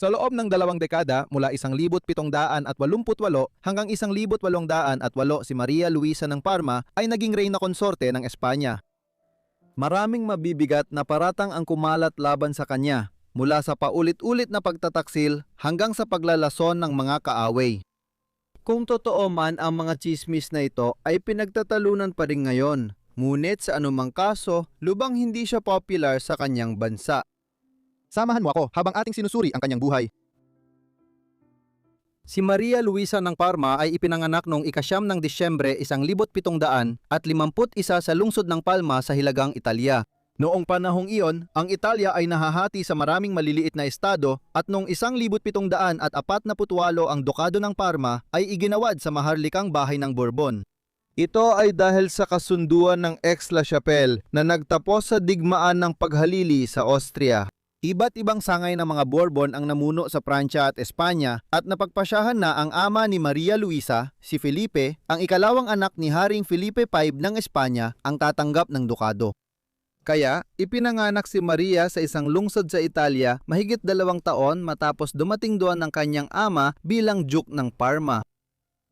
Sa loob ng 2 dekada mula 1788 hanggang 1808 si Maria Luisa ng Parma ay naging reyna konsorte ng Espanya. Maraming mabibigat na paratang ang kumalat laban sa kanya, mula sa paulit-ulit na pagtataksil hanggang sa paglalason ng mga kaaway. Kung totoo man ang mga tsismis na ito ay pinagtatalunan pa rin ngayon, ngunit sa anumang kaso, lubang hindi siya popular sa kanyang bansa. Samahan mo ako habang ating sinusuri ang kanyang buhay. Si Maria Luisa ng Parma ay ipinanganak noong ika-9 ng Disyembre 1751 sa lungsod ng Palma sa Hilagang Italia. Noong panahong iyon, ang Italia ay nahahati sa maraming maliliit na estado at noong 1748 ang Dukado ng Parma ay iginawad sa maharlikang bahay ng Bourbon. Ito ay dahil sa kasunduan ng Aix-la-Chapelle na nagtapos sa digmaan ng paghalili sa Austria. Iba't ibang sangay ng mga Bourbon ang namuno sa Pransya at Espanya at napagpasyahan na ang ama ni Maria Luisa, si Felipe, ang ikalawang anak ni Haring Felipe V ng Espanya, ang tatanggap ng dukado. Kaya, ipinanganak si Maria sa isang lungsod sa Italia mahigit 2 taon matapos dumating doon ng kanyang ama bilang Duke ng Parma.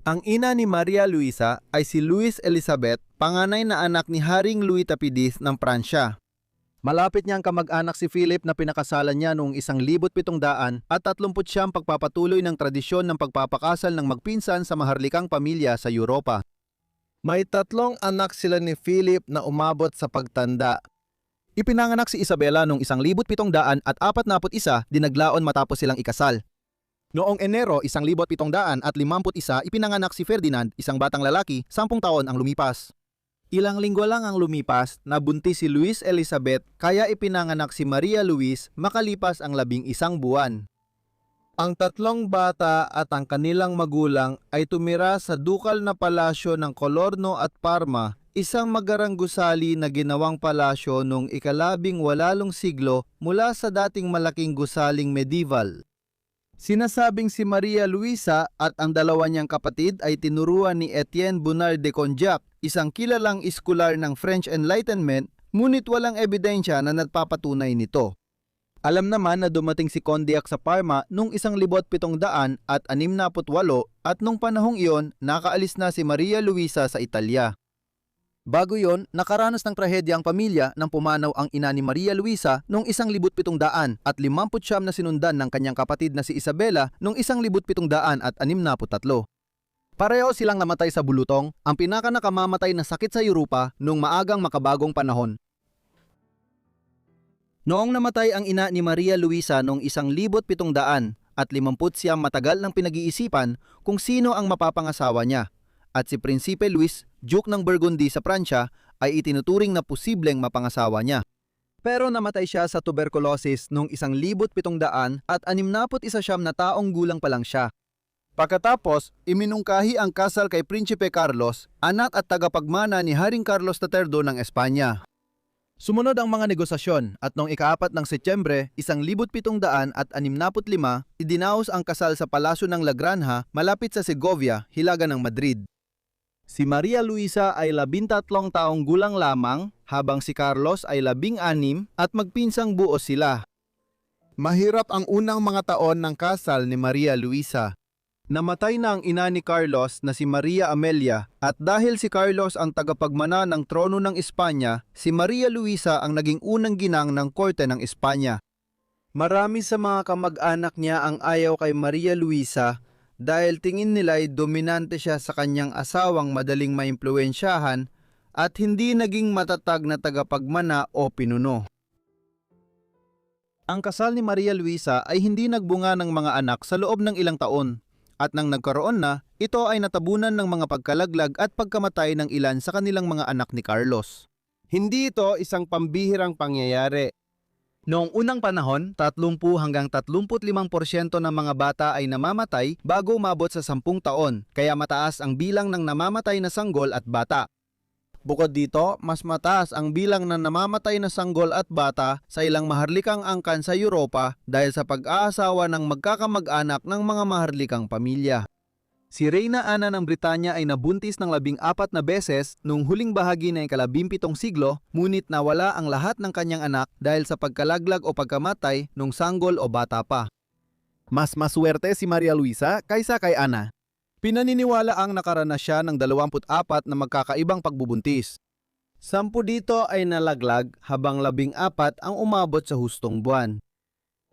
Ang ina ni Maria Luisa ay si Louise Elizabeth, panganay na anak ni Haring Louis Tapidis ng Pransya. Malapit niyang kamag-anak si Philip na pinakasalan niya noong 1739 pagpapatuloy ng tradisyon ng pagpapakasal ng magpinsan sa maharlikang pamilya sa Europa. May 3 anak sila ni Philip na umabot sa pagtanda. Ipinanganak si Isabela noong 1741, dinaglaon matapos silang ikasal. Noong Enero 1751, ipinanganak si Ferdinand, isang batang lalaki, 10 taon ang lumipas. Ilang linggo lang ang lumipas, nabuntis si Louise Elizabeth, kaya ipinanganak si Maria Louise makalipas ang 11 buwan. Ang 3 bata at ang kanilang magulang ay tumira sa dukal na palasyo ng Colorno at Parma, isang magarang gusali na ginawang palasyo noong ika-18 siglo mula sa dating malaking gusaling medieval. Sinasabing si Maria Luisa at ang 2 niyang kapatid ay tinuruan ni Etienne Bonnard de Condillac, isang kilalang iskular ng French Enlightenment, ngunit walang ebidensya na nagpapatunay nito. Alam naman na dumating si Condillac sa Parma noong 1768 at nung panahong iyon, nakaalis na si Maria Luisa sa Italia. Bago yon, nakaranas ng trahedya ang pamilya nang pumanaw ang ina ni Maria Luisa noong 1759 na sinundan ng kanyang kapatid na si Isabela noong 1763. Pareho silang namatay sa bulutong, ang pinakanakamamatay na sakit sa Europa noong maagang makabagong panahon. Noong namatay ang ina ni Maria Luisa noong 1759, matagal nang pinag-iisipan kung sino ang mapapangasawa niya, at si Prinsipe Luis, Duke ng Burgundy sa Pransya, ay itinuturing na posibleng mapangasawa niya. Pero namatay siya sa tuberculosis noong 1761 na taong gulang pa lang siya. Pagkatapos, iminungkahi ang kasal kay Prinsipe Carlos, anak at tagapagmana ni Haring Carlos III ng Espanya. Sumunod ang mga negosasyon at noong ika-4 ng Setyembre 1765, idinaos ang kasal sa palasyo ng La Granja malapit sa Segovia, hilaga ng Madrid. Si Maria Luisa ay 13 taong gulang lamang, habang si Carlos ay 16 at magpinsang buo sila. Mahirap ang unang mga taon ng kasal ni Maria Luisa. Namatay na ang ina ni Carlos na si Maria Amelia, at dahil si Carlos ang tagapagmana ng trono ng Espanya, si Maria Luisa ang naging unang ginang ng korte ng Espanya. Marami sa mga kamag-anak niya ang ayaw kay Maria Luisa dahil tingin nila'y dominante siya sa kanyang asawang madaling maimpluwensyahan at hindi naging matatag na tagapagmana o pinuno. Ang kasal ni Maria Luisa ay hindi nagbunga ng mga anak sa loob ng ilang taon, at nang nagkaroon na, ito ay natabunan ng mga pagkalaglag at pagkamatay ng ilan sa kanilang mga anak ni Carlos. Hindi ito isang pambihirang pangyayari. Noong unang panahon, 30 hanggang 35% ng mga bata ay namamatay bago umabot sa 10 taon, kaya mataas ang bilang ng namamatay na sanggol at bata. Bukod dito, mas mataas ang bilang ng namamatay na sanggol at bata sa ilang maharlikang angkan sa Europa dahil sa pag-aasawa ng magkakamag-anak ng mga maharlikang pamilya. Si Reyna Ana ng Britanya ay nabuntis ng 14 na beses noong huling bahagi ng ika-17 siglo, ngunit nawala ang lahat ng kanyang anak dahil sa pagkalaglag o pagkamatay nung sanggol o bata pa. Mas maswerte si Maria Luisa kaysa kay Ana. Pinaniniwala ang nakaranas siya ng 24 na magkakaibang pagbubuntis. 10 dito ay nalaglag habang 14 ang umabot sa hustong buwan.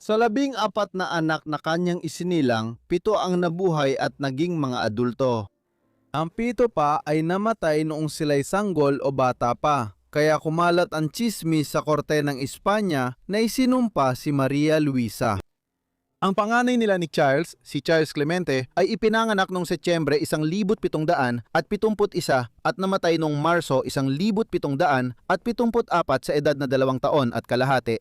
Sa 14 na anak na kanyang isinilang, 7 ang nabuhay at naging mga adulto. Ang 7 pa ay namatay noong sila'y sanggol o bata pa, kaya kumalat ang tsismis sa korte ng Espanya na isinumpa si Maria Luisa. Ang panganay nila ni Charles, si Charles Clemente, ay ipinanganak noong Setyembre 1771 at namatay noong Marso 1774 sa edad na 2 taon at kalahati.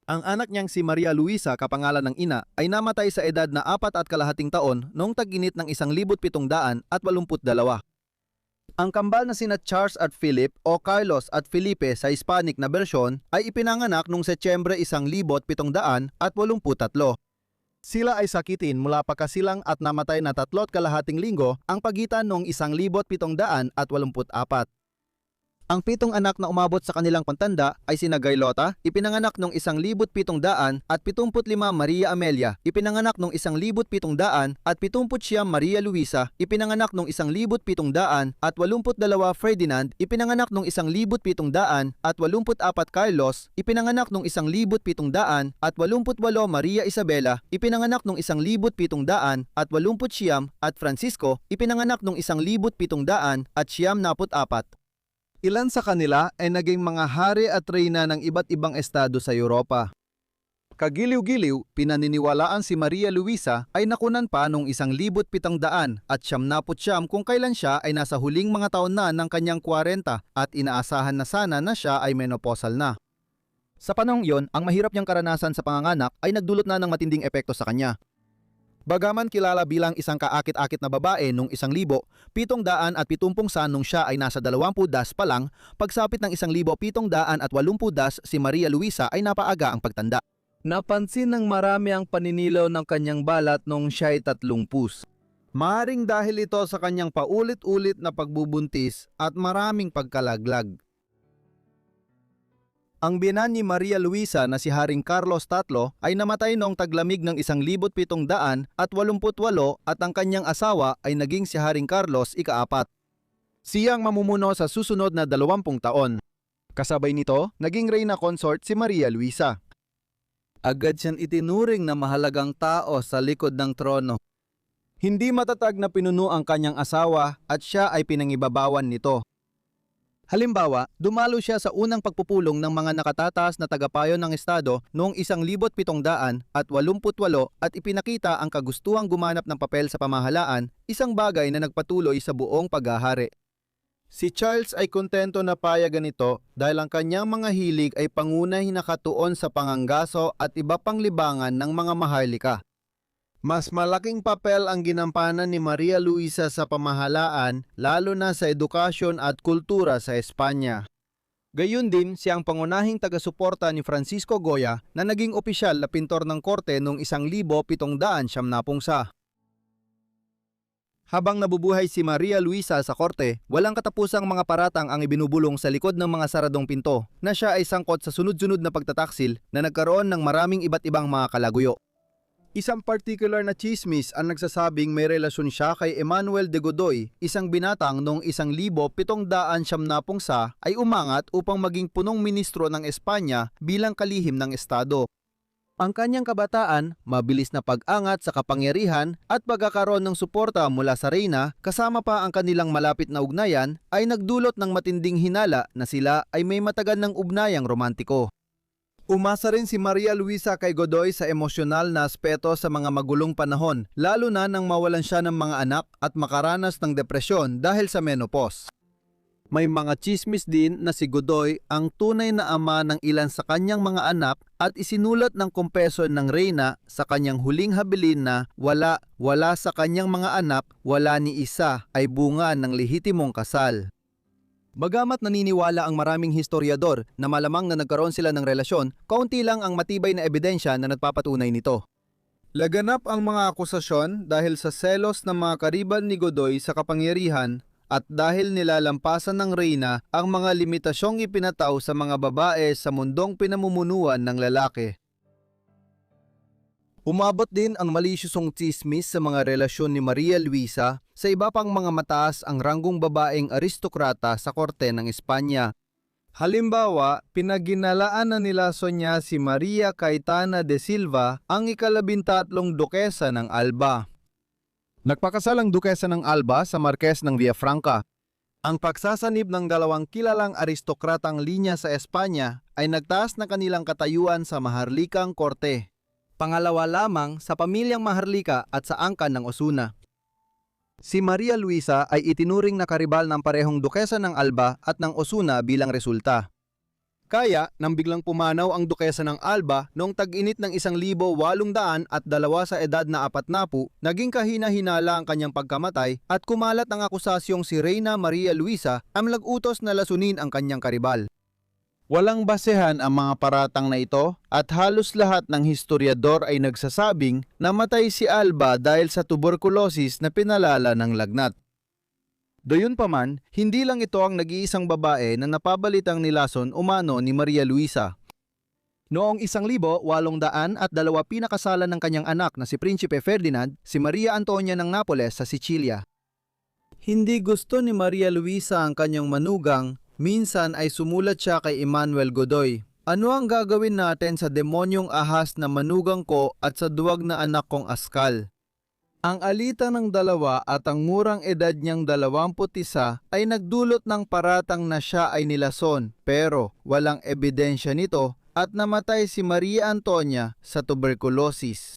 Ang anak niyang si Maria Luisa, kapangalan ng ina, ay namatay sa edad na 4 at kalahating taon noong tag-init ng 1782. Ang kambal na sina Charles at Philip o Carlos at Felipe sa Hispanic na bersyon ay ipinanganak noong Setyembre 1783. Sila ay sakitin mula pagkasilang at namatay na 3 at kalahating linggo ang pagitan noong 1784. Ang 7 anak na umabot sa kanilang pantanda ay sina Gaylota, ipinanganak noong 1775 Maria Amelia, ipinanganak noong 1779 Maria Luisa, ipinanganak noong 1782 Ferdinand, ipinanganak noong 1784 Carlos, ipinanganak noong 1788 Maria Isabela, ipinanganak noong 1789 at Francisco, ipinanganak noong 1794. Ilan sa kanila ay naging mga hari at reyna ng iba't ibang estado sa Europa. Kagiliw-giliw, pinaniniwalaan si Maria Luisa ay nakunan pa noong 1700 at 79 kung kailan siya ay nasa huling mga taon na ng kanyang 40 at inaasahan na sana na siya ay menopausal na. Sa panahong iyon, ang mahirap niyang karanasan sa panganganak ay nagdulot na ng matinding epekto sa kanya. Bagaman kilala bilang isang kaakit-akit na babae noong 1770 nung siya ay nasa 20 pa lang, pagsapit ng 1780 si Maria Luisa ay napaaga ang pagtanda. Napansin ng marami ang paninilaw ng kanyang balat noong siya ay 30. Maaring dahil ito sa kanyang paulit-ulit na pagbubuntis at maraming pagkalaglag. Ang biyenan ni Maria Luisa na si Haring Carlos III ay namatay noong taglamig ng 1788 at ang kanyang asawa ay naging si Haring Carlos ika-4. Siyang mamumuno sa susunod na 20 taon. Kasabay nito, naging reyna consort si Maria Luisa. Agad siyang itinuring na mahalagang tao sa likod ng trono. Hindi matatag na pinuno ang kanyang asawa at siya ay pinangibabawan nito. Halimbawa, dumalo siya sa unang pagpupulong ng mga nakatataas na tagapayo ng estado noong 1788 at ipinakita ang kagustuhang gumanap ng papel sa pamahalaan, isang bagay na nagpatuloy sa buong paghahari. Si Charles ay kontento na payagan ito dahil ang kanyang mga hilig ay pangunay nakatuon sa panganggaso at iba pang libangan ng mga maharlika. Mas malaking papel ang ginampanan ni Maria Luisa sa pamahalaan, lalo na sa edukasyon at kultura sa Espanya. Gayun din, siya ang pangunahing taga-suporta ni Francisco Goya na naging opisyal na pintor ng korte noong 1771. Habang nabubuhay si Maria Luisa sa korte, walang katapusang mga paratang ang ibinubulong sa likod ng mga saradong pinto na siya ay sangkot sa sunod-sunod na pagtataksil na nagkaroon ng maraming iba't ibang mga kalaguyo. Isang particular na chismis ang nagsasabing may relasyon siya kay Emmanuel de Godoy, isang binatang noong 1770 ay umangat upang maging punong ministro ng Espanya bilang kalihim ng estado. Ang kanyang kabataan, mabilis na pag-angat sa kapangyarihan at pagkakaroon ng suporta mula sa reyna kasama pa ang kanilang malapit na ugnayan ay nagdulot ng matinding hinala na sila ay may matagal ng ugnayang romantiko. Umasa rin si Maria Luisa kay Godoy sa emosyonal na aspeto sa mga magulong panahon, lalo na nang mawalan siya ng mga anak at makaranas ng depresyon dahil sa menopause. May mga chismis din na si Godoy ang tunay na ama ng ilan sa kanyang mga anak at isinulat ng kompesyon ng reyna sa kanyang huling habilin na wala sa kanyang mga anak, wala ni isa ay bunga ng lehitimong kasal. Bagamat naniniwala ang maraming historiador na malamang na nagkaroon sila ng relasyon, kaunti lang ang matibay na ebidensya na nagpapatunay nito. Laganap ang mga akusasyon dahil sa selos ng mga kariban ni Godoy sa kapangyarihan at dahil nilalampasan ng reyna ang mga limitasyong ipinataw sa mga babae sa mundong pinamumunuan ng lalaki. Umabot din ang malisyosong tsismis sa mga relasyon ni Maria Luisa sa iba pang mga mataas ang ranggong babaeng aristokrata sa korte ng Espanya. Halimbawa, pinaginalaan na nila Sonia si Maria Cayetana de Silva, ang ika-13 dukesa ng Alba. Nagpakasal ang dukesa ng Alba sa Marquess ng Villafranca. Ang pagsasanib ng dalawang kilalang aristokratang linya sa Espanya ay nagtaas na kanilang katayuan sa maharlikang korte. Pangalawa lamang sa pamilyang Maharlika at sa angkan ng Osuna. Si Maria Luisa ay itinuring na karibal ng parehong dukesa ng Alba at ng Osuna bilang resulta. Kaya, nang biglang pumanaw ang dukesa ng Alba noong tag-init ng 1802 sa edad na 40, naging kahina-hinala ang kanyang pagkamatay at kumalat ang akusasyong si Reyna Maria Luisa ang nag-utos na lasunin ang kanyang karibal. Walang basehan ang mga paratang na ito at halos lahat ng historiador ay nagsasabing namatay si Alba dahil sa tuberculosis na pinalala ng lagnat. Gayunpaman, hindi lang ito ang nag-iisang babae na napabalitang nilason umano ni Maria Luisa. Noong 1802 pinakasalan ng kanyang anak na si Prinsipe Ferdinand, si Maria Antonia ng Napoles sa Sicilia. Hindi gusto ni Maria Luisa ang kanyang manugang. Minsan ay sumulat siya kay Emmanuel Godoy, "Ano ang gagawin natin sa demonyong ahas na manugang ko at sa duwag na anak kong askal?" Ang alitan ng dalawa at ang murang edad niyang 21 ay nagdulot ng paratang na siya ay nilason, pero walang ebidensya nito at namatay si Maria Antonia sa tuberculosis.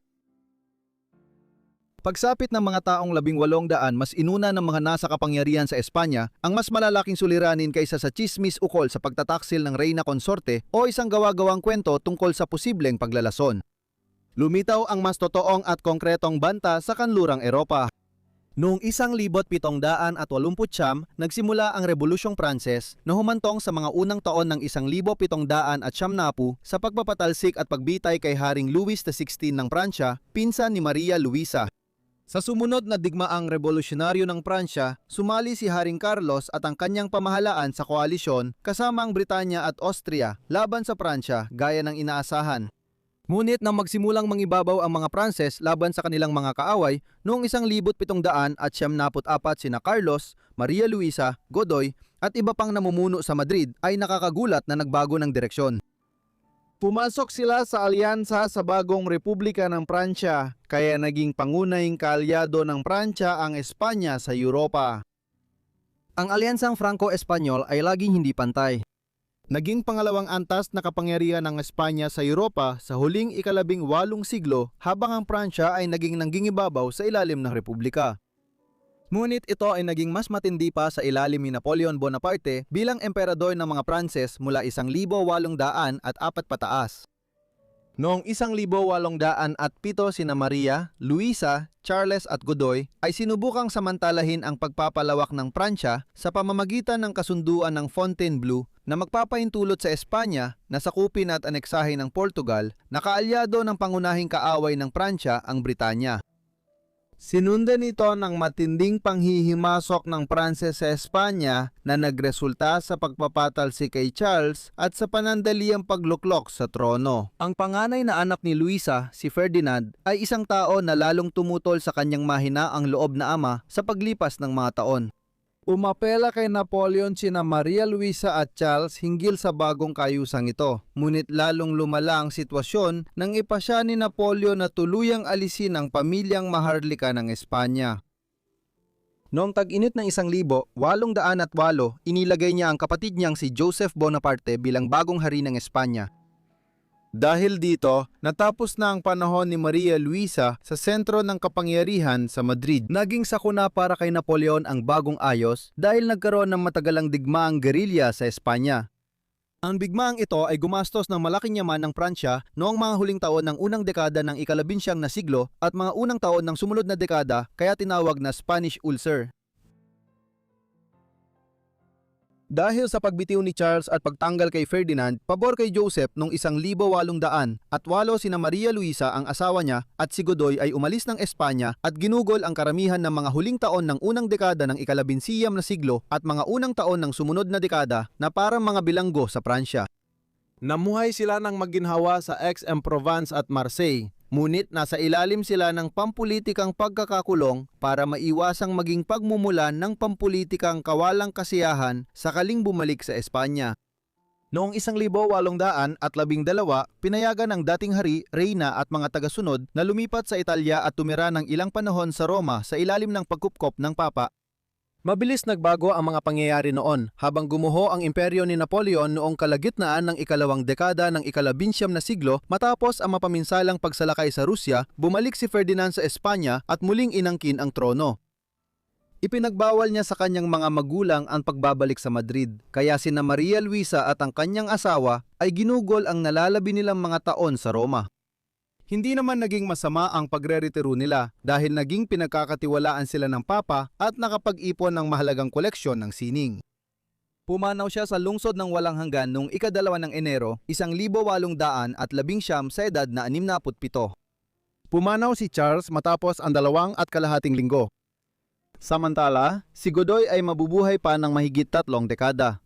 Pagsapit ng mga taong 1800, mas inuna ng mga nasa kapangyarihan sa Espanya ang mas malalaking suliranin kaysa sa tsismis ukol sa pagtataksil ng reyna konsorte o isang gawa-gawang kwento tungkol sa posibleng paglalason. Lumitaw ang mas totoong at konkretong banta sa kanlurang Eropa. Noong 1789, nagsimula ang Rebolusyong Pranses na humantong sa mga unang taon ng 1790 sa pagpapatalsik at pagbitay kay Haring Louis XVI ng Pransya, pinsan ni Maria Luisa. Sa sumunod na digmaang revolusyonaryo ng Pransya, sumali si Haring Carlos at ang kanyang pamahalaan sa koalisyon kasama ang Britanya at Austria laban sa Pransya gaya ng inaasahan. Ngunit nang magsimulang mangibabaw ang mga Pranses laban sa kanilang mga kaaway, noong 1774 sina Carlos, Maria Luisa, Godoy at iba pang namumuno sa Madrid ay nakakagulat na nagbago ng direksyon. Pumasok sila sa alyansa sa bagong Republika ng Pransya, kaya naging pangunahing kaalyado ng Pransya ang Espanya sa Europa. Ang alyansang Franco-Espanyol ay laging hindi pantay. Naging pangalawang antas na kapangyarihan ng Espanya sa Europa sa huling 18 siglo habang ang Pransya ay naging nanggingibabaw sa ilalim ng Republika. Ngunit ito ay naging mas matindi pa sa ilalim ni Napoleon Bonaparte bilang emperador ng mga Pranses mula 1804 pataas. Noong 1807 sina Maria, Luisa, Charles at Godoy ay sinubukang samantalahin ang pagpapalawak ng Pransya sa pamamagitan ng kasunduan ng Fontainebleau na magpapahintulot sa Espanya na sakupin at aneksahin ng Portugal na kaalyado ng pangunahing kaaway ng Pransya, ang Britanya. Sinundan ito ng matinding panghihimasok ng Pranses sa Espanya na nagresulta sa pagpapatalsik kay Charles at sa panandaliang pagluklok sa trono. Ang panganay na anak ni Luisa, si Ferdinand, ay isang tao na lalong tumutol sa kanyang mahinaang loob na ama sa paglipas ng mga taon. Umapela kay Napoleon sina Maria Luisa at Charles hinggil sa bagong kayusang ito. Ngunit lalong lumala ang sitwasyon nang ipasya ni Napoleon na tuluyang alisin ang pamilyang Maharlika ng Espanya. Noong tag-init ng 1808, inilagay niya ang kapatid niyang si Joseph Bonaparte bilang bagong hari ng Espanya. Dahil dito, natapos na ang panahon ni Maria Luisa sa sentro ng kapangyarihan sa Madrid. Naging sakuna para kay Napoleon ang bagong ayos dahil nagkaroon ng matagalang digmaang gerilya sa Espanya. Ang digmaang ito ay gumastos ng malaking yaman ng Pransya noong mga huling taon ng unang dekada ng ika-19 na siglo at mga unang taon ng sumunod na dekada, kaya tinawag na Spanish Ulcer. Dahil sa pagbitiw ni Charles at pagtanggal kay Ferdinand, pabor kay Joseph noong 1808 sina Maria Luisa ang asawa niya at si Godoy ay umalis ng Espanya at ginugol ang karamihan ng mga huling taon ng unang dekada ng ika-19 na siglo at mga unang taon ng sumunod na dekada na parang mga bilanggo sa Pransya. Namuhay sila ng maginhawa sa Aix-en-Provence at Marseille. Ngunit nasa ilalim sila ng pampulitikang pagkakakulong para maiwasang maging pagmumulan ng pampulitikang kawalang kasiyahan sakaling bumalik sa Espanya. Noong 1812, pinayagan ng dating hari, reyna at mga tagasunod na lumipat sa Italya at tumira ng ilang panahon sa Roma sa ilalim ng pagkupkop ng Papa. Mabilis nagbago ang mga pangyayari noon habang gumuho ang imperyo ni Napoleon noong kalagitnaan ng ikalawang dekada ng ikalabinsyam na siglo matapos ang mapaminsalang pagsalakay sa Rusya, bumalik si Ferdinand sa Espanya at muling inangkin ang trono. Ipinagbawal niya sa kanyang mga magulang ang pagbabalik sa Madrid, kaya sina Maria Luisa at ang kanyang asawa ay ginugol ang nalalabi nilang mga taon sa Roma. Hindi naman naging masama ang pagre-retiro nila dahil naging pinagkakatiwalaan sila ng Papa at nakapag-ipon ng mahalagang koleksyon ng sining. Pumanaw siya sa lungsod ng walang hanggan noong ika-2 ng Enero, 1819 sa edad na 67. Pumanaw si Charles matapos ang 2.5 linggo. Samantala, si Godoy ay mabubuhay pa ng mahigit 3 dekada.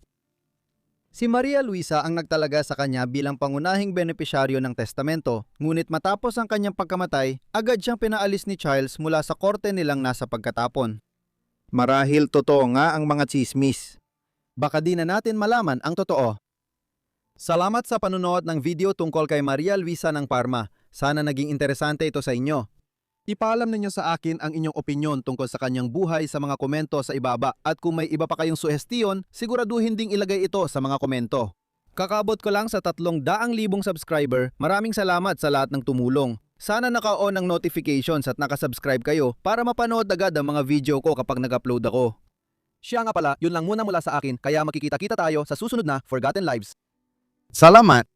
Si Maria Luisa ang nagtalaga sa kanya bilang pangunahing benepisyaryo ng testamento, ngunit matapos ang kanyang pagkamatay, agad siyang pinaalis ni Charles mula sa korte nilang nasa pagkatapon. Marahil totoo nga ang mga tsismis. Baka di na natin malaman ang totoo. Salamat sa panonood ng video tungkol kay Maria Luisa ng Parma. Sana naging interesante ito sa inyo. Ipaalam ninyo sa akin ang inyong opinyon tungkol sa kanyang buhay sa mga komento sa ibaba at kung may iba pa kayong suhestiyon, siguraduhin ding ilagay ito sa mga komento. Kakabot ko lang sa 300,000 subscriber, maraming salamat sa lahat ng tumulong. Sana naka-on ang notifications at nakasubscribe kayo para mapanood agad ang mga video ko kapag nag-upload ako. Siya nga pala, yun lang muna mula sa akin kaya makikita-kita tayo sa susunod na Forgotten Lives. Salamat!